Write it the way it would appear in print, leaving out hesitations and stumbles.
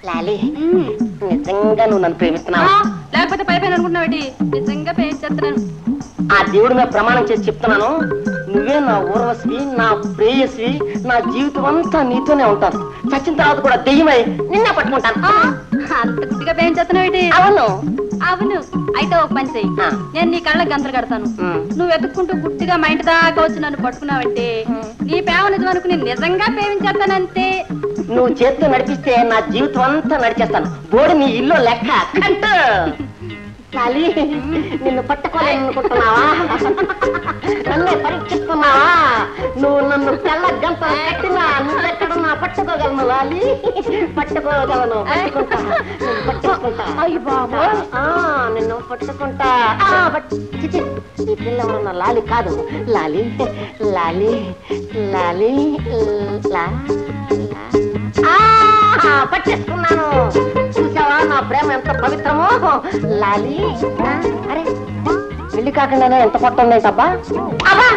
లాలి నిజంగా నువ్వు నన్ను ప్రేమిస్తున్నావా? లేకపోతే పై పైన అనుకుంటున్నావు? నిజంగా ప్రేమించేస్తున్నాను. ఆ దేవుడి మీద ప్రమాణం చేసి చెప్తున్నాను, నువ్వే నా ఊర్వశి, నా ప్రేయసి, నా జీవితం అంతా నీతోనే ఉంటాను. చచ్చిన తర్వాత కూడా దెయ్యమై నిన్నే పట్టుకుంటాను. అంత గుడ్డిగా ప్రేమించేస్తున్నావు? అవును. అవును, అయితే ఒక పని చెయ్యి, నేను నీ కళ్ళకి గంతలు కడతాను. నువ్వు వెతుక్కుంటూ గుట్టిగా మా ఇంటి దాకా వచ్చి నన్ను పట్టుకున్నావంటే నీ ప్రేమ నిజం అనుకు నేను నిజంగా ప్రేమించేస్తానంతే. నువ్వు చేతితో నడిపిస్తే నా జీవితం అంతా నడిచేస్తాను. బోడి నీ ఇల్లు లెక్క కంటూ. లాలి నిన్ను పట్టుకోలేనుకుంటున్నావా? నన్నే పరీక్షిస్తున్నావా? నువ్వు నన్ను తెల్ల గంట కట్టినా నువ్వెక్కడున్నా పట్టుకోగలను లాలి, పట్టుకోగలను. పట్టుకుంటా, పట్టుకుంటా. అయ్యి బాబు, నిన్ను పట్టుకుంటా. ఈ పిల్ల ఎవరన్నా లాలి కాదు. లాలి లాలి లాలి పట్టేసుకున్నాను. చూసావా నా ప్రేమ ఎంత పవిత్రమో? లాలి అరే పెళ్లి కాకుండానే ఎంత పట్టుంది తబ్బా. అబ్బా